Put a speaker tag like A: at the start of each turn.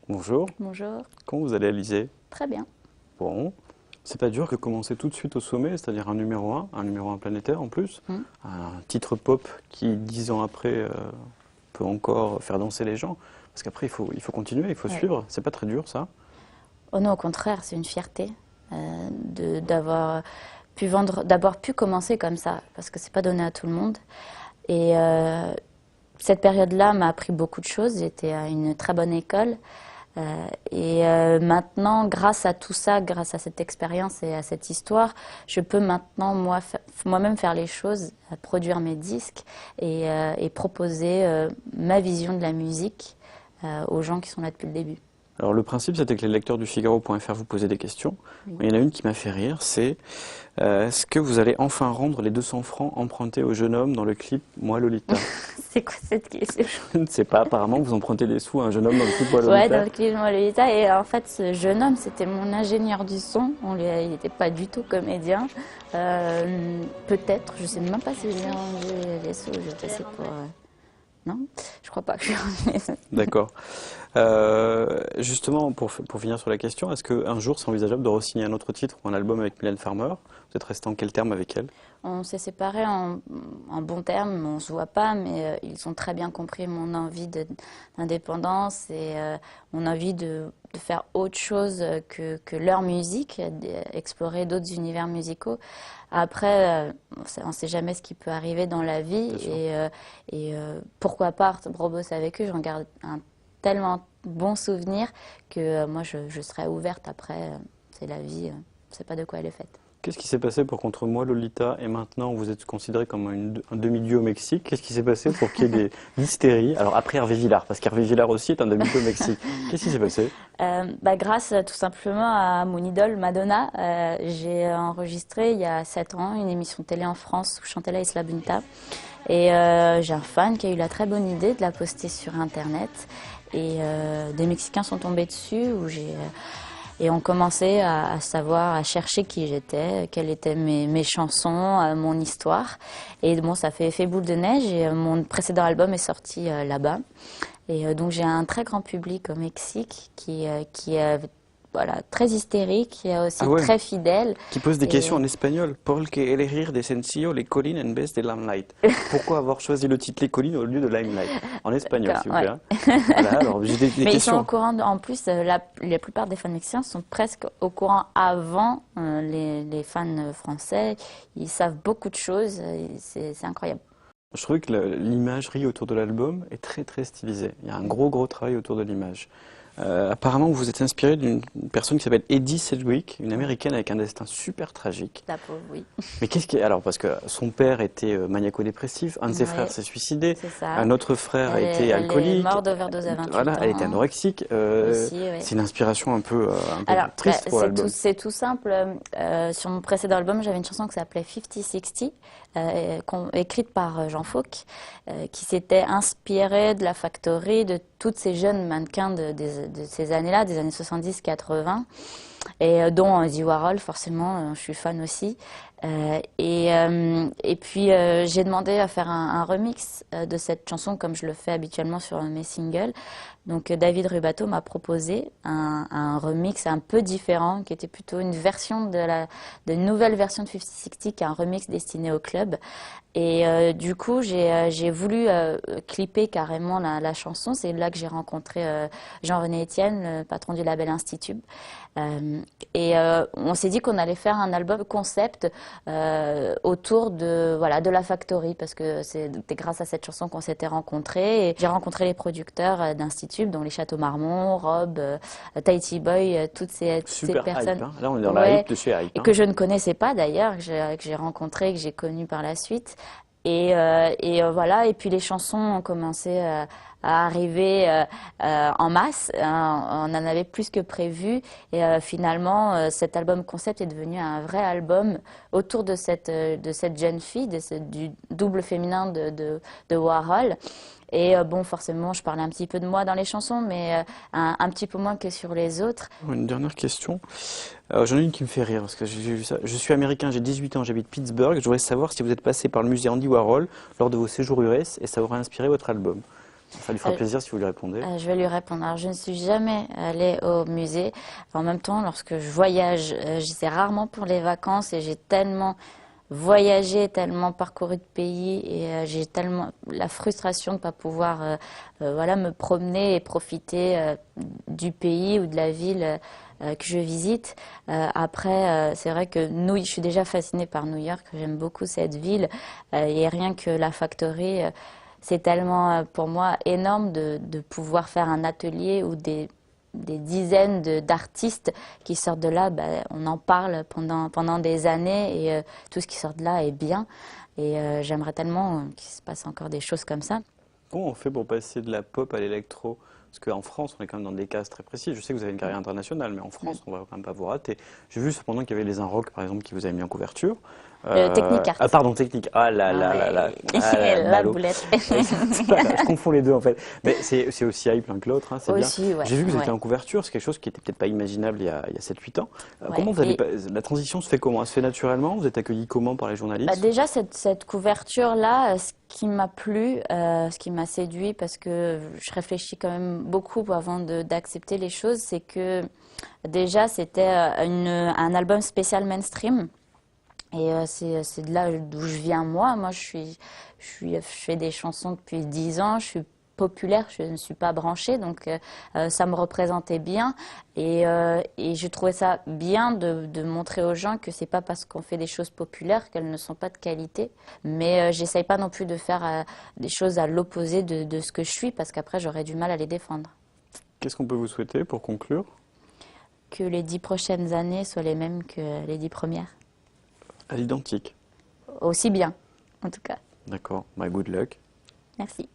A: Bonjour,
B: Bonjour.
A: comment vous allez Alizé?
B: Très bien.
A: Bon, c'est pas dur que commencer tout de suite au sommet, c'est-à-dire un numéro un planétaire en plus,
B: Hmm.
A: un titre pop qui 10 ans après peut encore faire danser les gens, parce qu'après il faut continuer, il faut
B: Ouais.
A: suivre, c'est pas très dur ça.
B: Oh non, au contraire, c'est une fierté d'avoir pu commencer comme ça, parce que c'est pas donné à tout le monde. Et cette période-là m'a appris beaucoup de choses. J'étais à une très bonne école. Maintenant, grâce à tout ça, grâce à cette expérience et à cette histoire, je peux maintenant moi-même faire les choses, produire mes disques et proposer ma vision de la musique aux gens qui sont là depuis le début.
A: Alors le principe c'était que les lecteurs du Figaro.fr vous posaient des questions,
B: Oui.
A: mais il y en a une qui m'a fait rire, c'est est-ce que vous allez enfin rendre les 200 francs empruntés au jeune homme dans le clip Moi Lolita?
B: C'est quoi cette question?
A: Je ne sais pas, apparemment vous empruntez des sous à un jeune homme dans le clip Moi
B: Ouais, dans
A: Lolita.
B: le clip de Lolita. Et en fait, ce jeune homme, c'était mon ingénieur du son. Il n'était pas du tout comédien. Peut-être, je sais même pas si j'ai rendu les sous. Je sais pour. Non, je crois pas que j'ai rendu les sous.
A: D'accord. Justement, pour finir sur la question, est-ce qu'un jour c'est envisageable de re-signer un autre titre ou un album avec Mylène Farmer? Vous êtes resté en quel terme avec elle?
B: On s'est séparés en bons termes, on se voit pas, mais ils ont très bien compris mon envie d'indépendance et mon envie de faire autre chose que leur musique, d'explorer d'autres univers musicaux. Après, on sait jamais ce qui peut arriver dans la vie
A: Bien sûr.
B: pourquoi pas Brobos avec eux, j'en garde un tellement bon souvenir que moi je serais ouverte après. C'est la vie, on sait pas de quoi elle est faite.
A: Qu'est-ce qui s'est passé pour qu'entre moi, Lolita, et maintenant vous êtes considéré comme un demi-dieu au Mexique? Qu'est-ce qui s'est passé pour qu'il y ait des hystéries? Alors après Hervé Villard, parce qu'Hervé Villard aussi est un demi-dieu au Mexique. Qu'est-ce qui s'est passé?
B: Grâce tout simplement à mon idole Madonna, j'ai enregistré il y a 7 ans une émission de télé en France où je chantais la Isla Bunta. Et j'ai un fan qui a eu la très bonne idée de la poster sur Internet. Et des Mexicains sont tombés dessus et ont commencé à savoir, à chercher qui j'étais, quelles étaient mes chansons, mon histoire. Et bon, ça fait effet boule de neige et mon précédent album est sorti là-bas. Et donc j'ai un très grand public au Mexique qui est voilà, très hystérique, qui est aussi
A: Ah ouais,
B: très fidèle.
A: qui pose des questions
B: Et
A: en espagnol. ¿Por qué elegir de sencillo Les Collines en vez de Limelight? Pourquoi avoir choisi le titre Les Collines au lieu de Limelight? En espagnol, s'il vous plaît.
B: ouais.
A: Hein. Voilà, alors j'ai des
B: Mais ils sont au
A: questions.
B: courant, en plus, la plupart des fans mexicains sont presque au courant avant les fans français. Ils savent beaucoup de choses, c'est incroyable.
A: Je trouve que l'imagerie autour de l'album est très très stylisée. Il y a un gros travail autour de l'image. Apparemment, vous vous êtes inspiré d'une personne qui s'appelle Eddie Sedgwick, une américaine avec un destin super tragique.
B: La pauvre, oui.
A: Mais qu'est-ce qui est... Alors, parce que son père était maniaco-dépressif, un de ses frères
B: Ouais,
A: s'est suicidé,
B: c'est ça.
A: un autre frère était
B: Elle est
A: alcoolique,
B: morte d'overdose à 28
A: voilà, elle était
B: ans.
A: anorexique.
B: Aussi, oui.
A: C'est une inspiration un peu
B: Alors,
A: triste pour l'album.
B: c'est tout simple. Sur mon précédent album, j'avais une chanson qui s'appelait 50-60, écrite par Jean Fauque, qui s'était inspirée de la Factory, de toutes ces jeunes mannequins de ces années-là, des années 70-80, et dont Andy Warhol, forcément, je suis fan aussi. Et puis, j'ai demandé à faire un remix de cette chanson, comme je le fais habituellement sur mes singles. Donc David Rubato m'a proposé un remix un peu différent, qui était plutôt une version de nouvelle version de 50-60, qui est un remix destiné au club. Et du coup, j'ai voulu clipper carrément la chanson. C'est là que j'ai rencontré Jean-René Etienne, le patron du label Institube. On s'est dit qu'on allait faire un album concept autour de la Factory, parce que c'était grâce à cette chanson qu'on s'était rencontrés. Et j'ai rencontré les producteurs d'Institube, dont les Châteaux Marmont, Rob, Tahiti Boy, toutes ces
A: Super
B: personnes.
A: hype, hein. Là, on est dans la
B: Ouais,
A: hype de chez Hype.
B: et
A: Hein.
B: que je ne connaissais pas d'ailleurs, que j'ai rencontré, que j'ai connu par la suite. Voilà, et puis les chansons ont commencé à arriver en masse. Hein. On en avait plus que prévu. Et finalement, cet album concept est devenu un vrai album autour de cette jeune fille, du double féminin de Warhol. Et bon, forcément, je parlais un petit peu de moi dans les chansons, mais un petit peu moins que sur les autres.
A: Une dernière question. J'en ai une qui me fait rire, parce que j'ai vu ça. Je suis américain, j'ai 18 ans, j'habite Pittsburgh. Je voudrais savoir si vous êtes passé par le musée Andy Warhol lors de vos séjours US et ça aurait inspiré votre album. Ça lui fera plaisir si vous lui répondez.
B: Je vais lui répondre. Alors, je ne suis jamais allée au musée. En même temps, lorsque je voyage, c'est rarement pour les vacances et j'ai tellement voyagé, tellement parcouru de pays et j'ai tellement la frustration de ne pas pouvoir voilà, me promener et profiter du pays ou de la ville que je visite. Après, c'est vrai que je suis déjà fascinée par New York. J'aime beaucoup cette ville et rien que la Factory. C'est tellement pour moi énorme de pouvoir faire un atelier où des dizaines d'artistes qui sortent de là, on en parle pendant des années et tout ce qui sort de là est bien. Et j'aimerais tellement qu'il se passe encore des choses comme ça.
A: Comment on fait pour passer de la pop à l'électro? Parce qu'en France, on est quand même dans des cases très précis. Je sais que vous avez une carrière internationale, mais en France, on ne va quand même pas vous rater. J'ai vu cependant qu'il y avait les Inrocks, par exemple, qui vous avaient mis en couverture.
B: Technic Art.
A: Ah, pardon, Technic. Ah là là là là. Ah,
B: La
A: malaud.
B: boulette.
A: Je confonds les deux en fait. Mais c'est aussi hype l'un que l'autre, hein, c'est bien.
B: Aussi, ouais.
A: J'ai vu que vous étiez
B: Ouais.
A: en couverture, c'est quelque chose qui était peut-être pas imaginable il y a 7-8 ans.
B: Ouais.
A: Comment vous avez
B: Et-
A: la transition se fait comment? Elle se fait naturellement? Vous êtes accueilli comment par les journalistes?
B: Déjà, cette couverture-là, ce qui m'a plu, ce qui m'a séduit, parce que je réfléchis quand même beaucoup avant d'accepter les choses, c'est que déjà, c'était un album spécial mainstream. Et c'est de là d'où je viens moi. Moi, je fais des chansons depuis 10 ans. Je suis populaire, je ne suis pas branchée, donc ça me représentait bien. Et je trouvais ça bien de montrer aux gens que c'est pas parce qu'on fait des choses populaires qu'elles ne sont pas de qualité. Mais j'essaye pas non plus de faire des choses à l'opposé de ce que je suis, parce qu'après j'aurais du mal à les défendre.
A: Qu'est-ce qu'on peut vous souhaiter pour conclure?
B: Que les 10 prochaines années soient les mêmes que les 10 premières.
A: À l'identique.
B: Aussi bien, en tout cas.
A: D'accord. Good luck.
B: Merci.